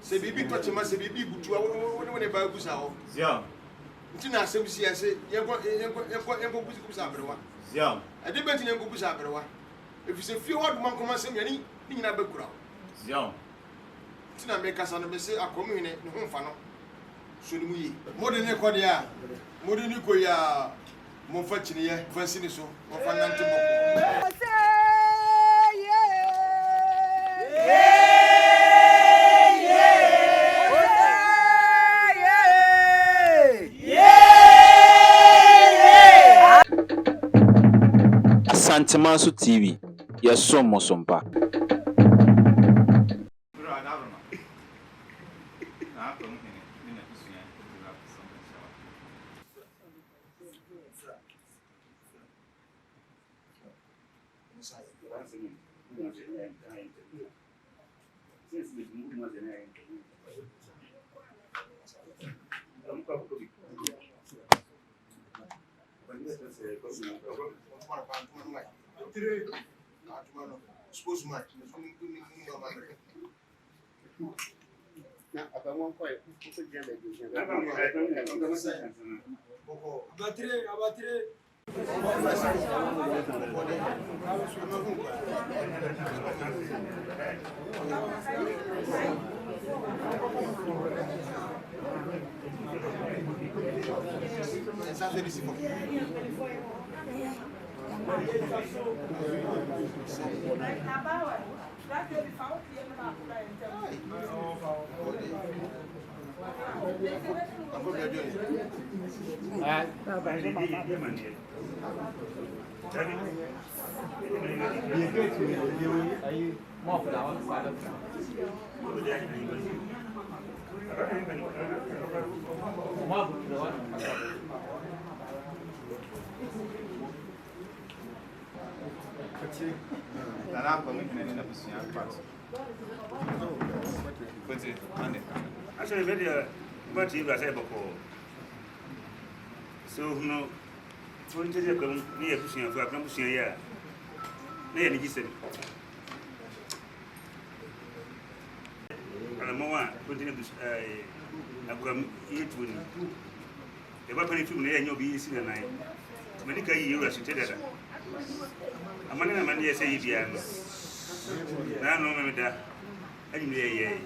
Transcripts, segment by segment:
Se bibi to chema se bibi butu woni ba gusa ho. Zia. Nti na asem si ase yenko gusa abrewa. Zia. Ade beti yenko gusa abrewa. Efise fie wadu man koma sem yani ni nyina bakura. Zia. Nti na me kasa no me se Akwamuhene ne ho mfa no. So ni mu yi. Mode ne kode a. Mode ni ko ya mo fa chini ye. Fa sini so. Mo fa nante boko. Asante TV, ya somo sompa. Actually, very much you guys ever call. So, no, when you come near pushing for a pushing here, near the Gisem. And a moment, continue to come eat with you. The weapon if you near your be easy and I. Medical, you are together. A man and a man, say, now, no, that. Anyway,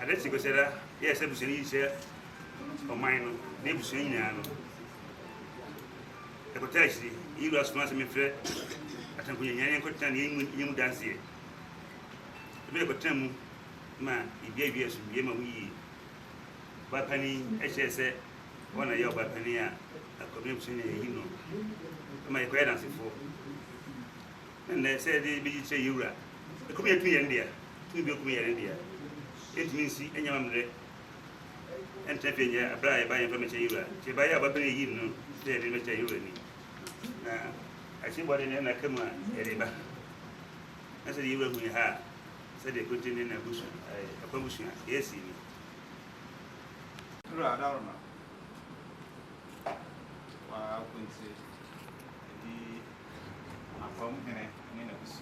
I let you go, said, yes, I was in each or mine, neighbors in Yano. I could tell you, lost my friend. I think we could tell you dance here. The very good man, he gave us some we. But Penny, HSA, one of your Penny, a commission, you know, my guidance for. And they said, they say you are. The community in India. We will be in India. It means any one day. And taking a bribe by information. She buy a baby, you know, they didn't tell you any. I see what in a camera, Eriba. I said, you will be her. Said they put in a bush, a promotion. Yes, you know. I don't know. Well, I couldn't say the Akwamuhema in a bush.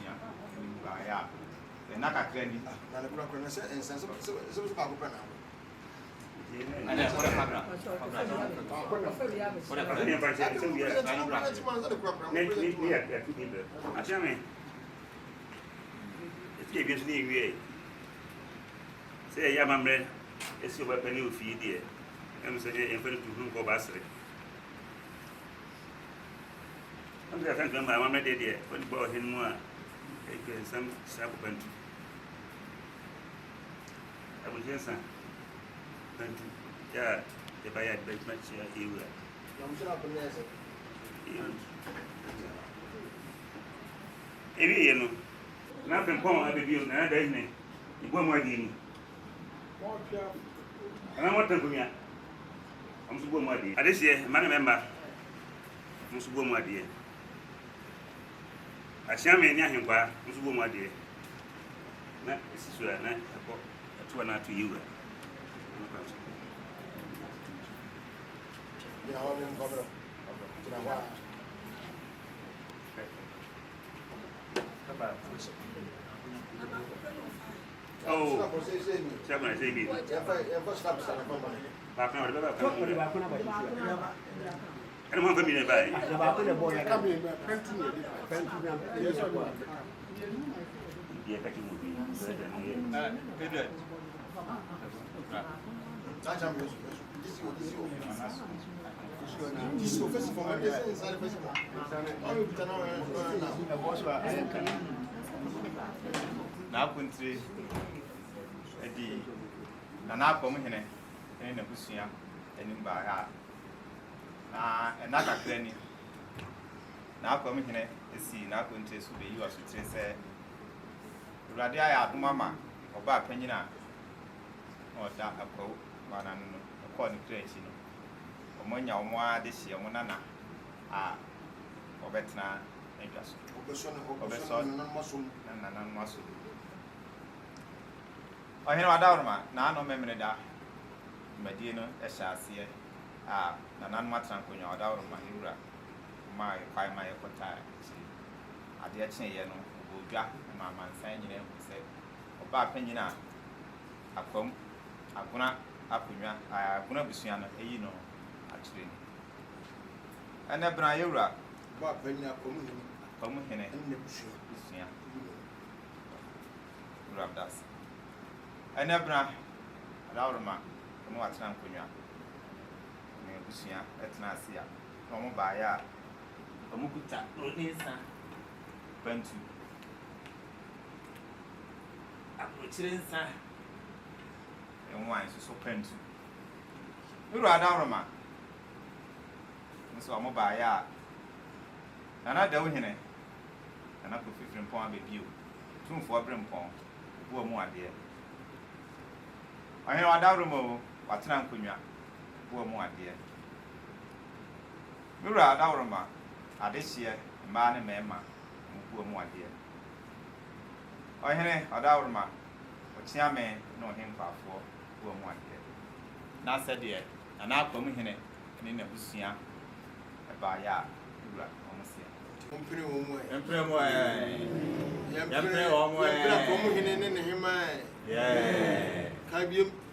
Naka trendi na le kura kura se ensa so ba ko na ana ko na kura ko ni ba se so ya ni ya ya tu ni be achame eti bi so ni wi se ya mamre esi ba pani ofi die em se e fa tu hu ko ba sere am ya kan ma mamre de die ko bo hin mu a e ke sam sa ko bantu I'm just saying, yeah, the buyer very much here. You know, nothing come at the view, and I didn't. You go more than and I want to go here. I'm so good, my dear. I just say, man, remember, I'm so good, my dear. I shall me near him, I'm so good, my dear. Not this is where I to not to you. Oh. Snap or say me. Snap or say me. Ever snap start from money. Back now, the back. I don't want to be nearby. The boy, I come in, Yeah, back in movie. Good. That's how this is first for my inside first. Now, country, Eddie, and Akwamuhemaa, and a Busia, and in Baha. And not a granny. Now, Akwamuhemaa is seen now country to be yours to say, Radia, Mamma, or Bar Penina, or that a coat, one and according to creation. Omonya omwa this year monana obetna enjaso obeson nan maso ohene wadawroma na no memene da medie no ehyaase na nan matran konya wadawroma yura ma kwai ma yekota ade akye no obodwa ma mansan nyina hu se oba panyina akwam aguna akunwa aguna busua no eyi no and a Brayura, Bob Penny Akwamuhemaa and the Busia. Rabdas. And a Bra, Laurama, and what's Nankunya. Busia, at Nasia, Homo Baya, Omukuta, Nisa, Pentu. Apuchinsa, and wine so Pentu. You are Daurama. So I'm by ya. And I Dawuhene, and I put 15 pound Ababio, 2 for Brempong, who are more dear. I hear Adawramo, what's Nankunya, who are more dear. Mura Adawrama, this year, man and mamma, who are more dear. I hear Adawrama, but Yame, no him for 4, who are more dear. Now said dear, and I come in in a Busia. Baya, Company Omo. Yeah.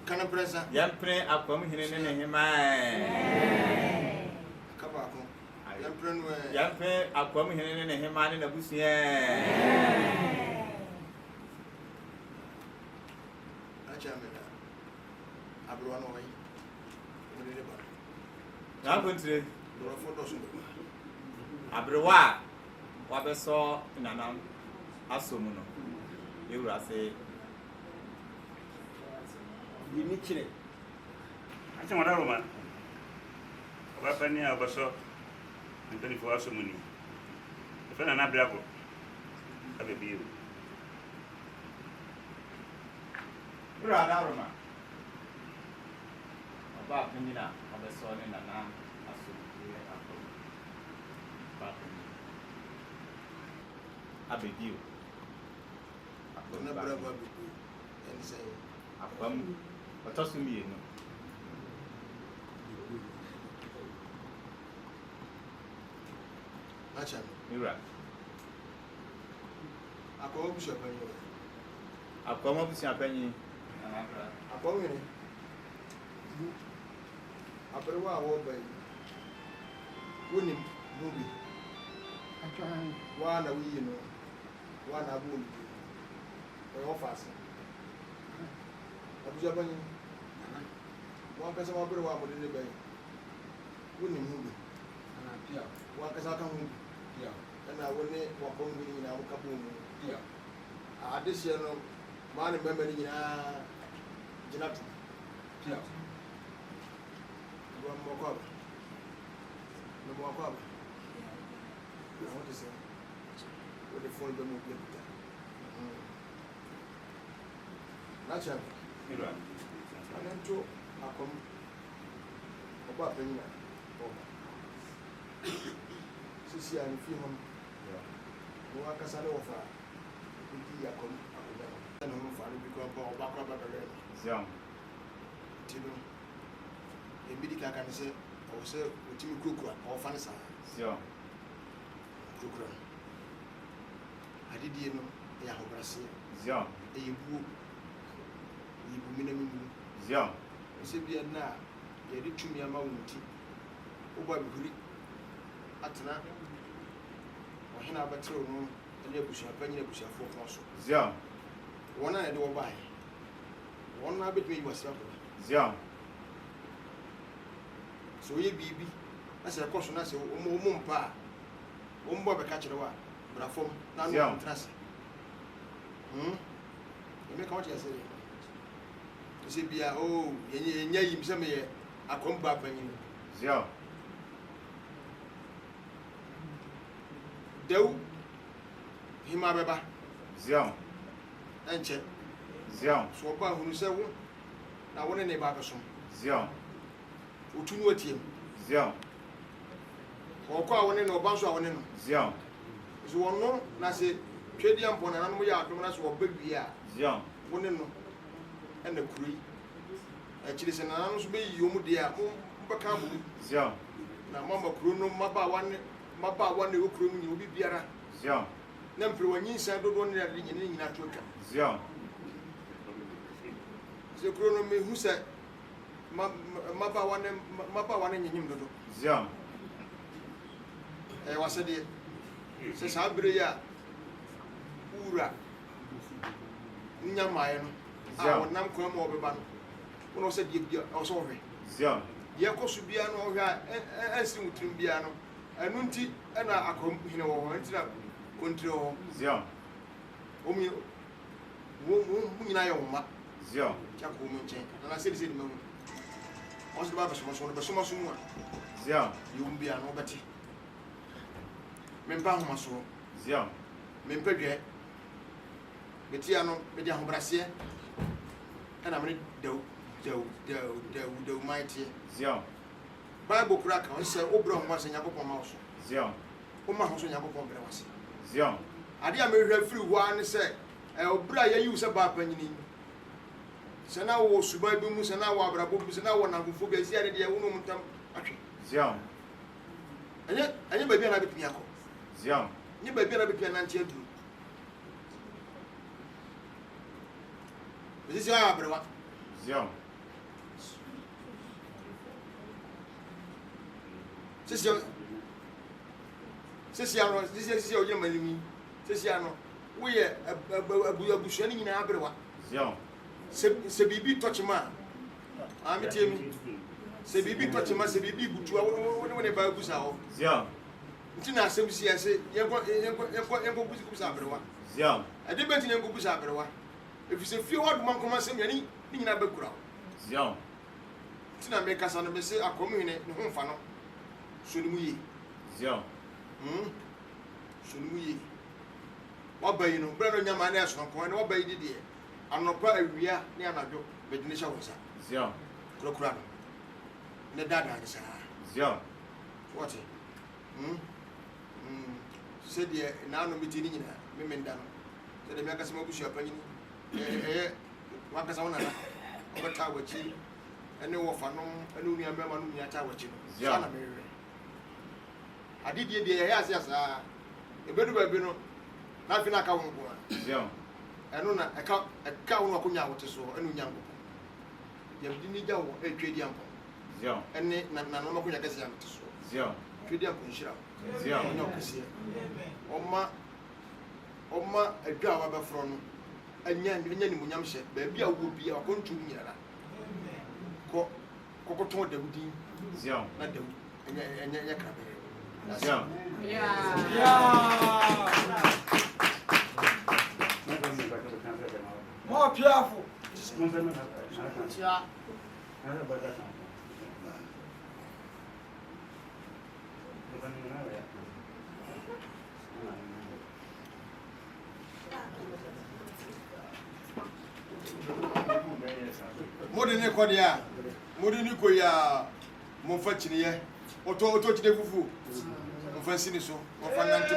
Can a pressa? Yampre Akwamuhemaa. Kabako. Yampre Akwamuhemaa in a Busia. Achamena. Abruano way. Now, country. Photos. Abrewa, Wabeso in an Asumuno. You will say, you need to. I think what I want. Ababio, Abaso, and 24 hours of money. The friend and Birago. Ababio. you are Daruma. About Penina, Abeso in an Ababio. And say, Akwam, but also me. Acham. You're right. Akwamuhemaa. Penny. Akwamuhemaa. Abrewa awoba. Woni movie. One we know. One abu. We offers. Abuja bani. One person Abrewa mo de be. Woni movie. One person kan hu. And I woni wa kongu na wo kapo mu. This year no man remember ni na jinatu. Wa mo kwa. No mo kwa. I want to say, with the phone, don't move it. Naturally, I went to Ababio. Sisi ya nifimu. Mwaka sana wafa. Ndi ya kom akubana. Na mfano biko obakwa babere. Zion. Tino. Ebidi ka kan se o se otimi kokura o fa ne sa. Zion. Kokura. Adidie no ya hobrase. Zion. Eyibu Zion. Sebia na ye de tumi ama wonti. Oba bihuri atena. Ohina abatero no ene abusua panyina abusuafo ko so. Zion. Wona na de wo bae. Wona betumi yi wasra ko. Zion. So ye bibi ase ko so na se omo mpa ombo be ka kire wa brafom na no trase. Me ka wati ase. Sebia oh yenya yim se me akomba panyin. Zion. Hima beba. Zion. Enche. Zion. So ba hunu se wo na wona ne ba beso. Zion. Otunu atiem. Zion. Okwa wona ne oba so a wona no. Zion. So wono na se twedi ampo na nanom ya adom na so oba wi a. Zion. Wona no ena kuri. Achire se na nanom so be yi omu de a mo beka bu. Zion. Na mama kuro no maba wane wo kuro mu ni obi biara. Zion. Na mpre wanyi nsa dodo ne de nyina to atwa. Zion. Se kuro no me hu se maba wane nyanyim dodo. Zion. Wasede se sabre ya ura nyamaye no a wonam kwa ma obeba no wono se die bia o so hwe. Zion. Ye koso bia no hwe a ansi mutrim bia no anu nti na akom hine wo ho nti na kontri ho. Zion. Omi wo nyina ye woma. Zion. Chako mu nchen na se se me hu. O se ba ba so no be so mu a. Zion. Yum bia no beti. Mempa homa so. Zion. Mempa dwe. Beti ano me di ahobrase na me daw mighty. Zion. Bible kura ka se obro ho ase Yakobon ma so. Zion. O ma ho so Yakobon bere wase. Zion. Ade a me hwa free ho an se obra ya yi se ba panyini. Se na wo suba bi mu se na wo abrabo bi se na wo nankofo bi zi ade de wo no mutam atwe. Zion. Anya ba bia na betumi akọ. Zion. Nya ba bia na betumi na ntia duru. Bisi ya abrewa. Zion. Sisi o ye malimi. Sisi ano wo ye abusua ni nyina abrewa. Zion. Se bibi tochima. Amitemi. Se bibi tochima se bibi butu wo ne ba busa ho. Zion. Nti na asem si ase yenko busa abrewa. Zion. Ade beti yenko busa abrewa. Efise fie ho dum nkoma asem yani ni nyina bakura. Zion. Nti na me kasa no me se Akwamuhene ne ho mfa no. So ni mu yi. Zion. So ni mu yi. Wabayi no bra no nyama na eso nko na wabayi de anopa awia ne anadwo bedine sha wosa. Zion. Kura no. Ne dada ni sa. Zion. What? Said ye na no miti ni nyina me menda no. Said me akasa mabusu apanyini. Wakasa wona na. Obata wachi ene wo fa no ene unu amema no nya ta wachi no. Sana me we. Adidie de ye ase asa. Ebedu ba bi no. Na fi na ka wo ko. Zion. Eno na eka wo no akonya wote so ene nya ngo. Ye bi ni jawo etwedi ampo. Zion. Ene na no makonya kase am so. Zion. Twedi ampo nshira. Zion. Onyo kase. Oma adwa wa ba fro no. Anya ni munyam hye ba bia wo bia akontu nyara. Kokoton Dawudi. Zion. Na Dawudi. Enya krabe. Zion. More powerful. Modene kodia. Modene koya mo fa chiniye. Oto chide fufu. Mo fa sini so. Mo fa nante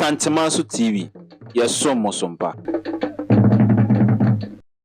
Asante TV, yes, so Mosompa.